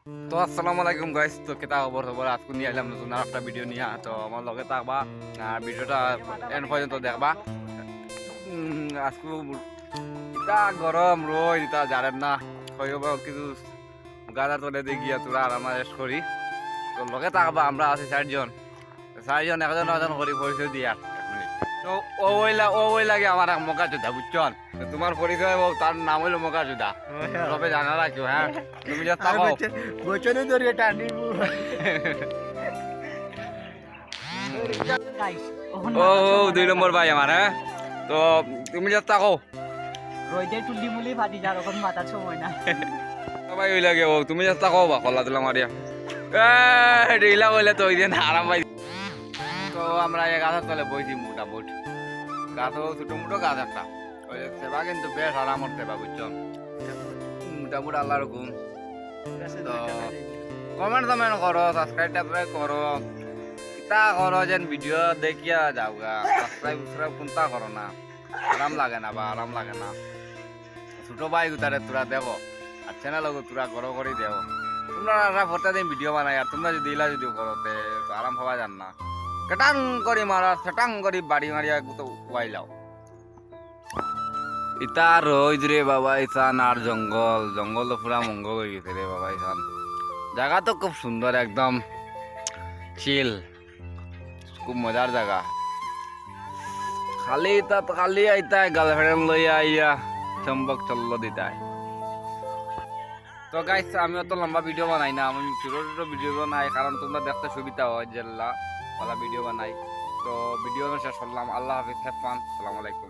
তো আসসালামু আলাইকুম গাইস, তো কেতা খবর আজকে নিয়ে এলাম নতুন আর একটা ভিডিও নিয়ে। তো আমার লগে থাকবা আর ভিডিওটা এন্ড পর্যন্ত দেখবা। আজকে ইতা গরম রোদ ইতা জানেন না হইব কিছু গাদার তোলে দিয়ে গিয়া তোরা আর আমরা রেস্ট করি। তো লগে থাকবা, আমরা আছি চারজন একজন একজন করি পরিচয় দিয়া। তো ও লাগে আমার এক মকা যোদ্ধা বুঝছন। তোমার পরিচয় তার নাম হইলো মকা যোদ্ধা, তবে জানা রাখো। হ্যাঁ, তুমি যা থাকো বচনে ধরে টানি ও 2 নম্বর ভাই আমার। হ্যাঁ, তো তুমি যা থাকো রইদে টুলি মুলি ফাটি যার ওখান মাথার সময় না সবাই ওই লাগে। ও তুমি যা থাকো বা কলা দিলাম মারিয়া ডিলা বলে তো ওই দিন আরাম পাই। তো আমরা এই গাছের তলে বইছি, মোটা বুট গাছও ছোট মোটো গাছ একটা। ওই সেবা কিন্তু বেশ আরামর সেবা বুঝছো, মোটামুটি আল্লাহর ঘুম। তো কমেন্ট করো, সাবস্ক্রাইব করো, কিতা করো যেন ভিডিও দেখিয়া যাও গা। সাবস্ক্রাইব কোনটা করো না, আরাম লাগে না বা আরাম লাগে না। ছোট ভাই গুতারে তোরা দেখো আর চ্যানেল তোরা গড় করে দেও। তোমরা প্রত্যেকদিন ভিডিও বানাই আর তোমরা যদি ইলা যদি করতে তো আরাম হওয়া যান না। কেটাং করি মারা সেটাং করি বাড়ি মারিয়া তো ওয়াইলাও। ইতা রইজ রে বাবা, ইসান আর জঙ্গল তো পুরা মঙ্গল হয়ে গেছে রে বাবা। ইসান জায়গা তো খুব সুন্দর, একদম চিল, খুব মজার জায়গা। খালি আইতায় গার্লফ্রেন্ড লইয়া আইয়া চম্বক চল্ল দিতায়। তো গাইস, আমি অত লম্বা ভিডিও বানাই না, আমি ছোট ভিডিও বানাই কারণ তোমরা দেখতে সুবিধা হয়, জেল্লা ভিডিও বানাই। তো ভিডিও শেষ করলাম। আল্লাহ হাফিজ, হ্যাভ ফান, আসসালামু আলাইকুম।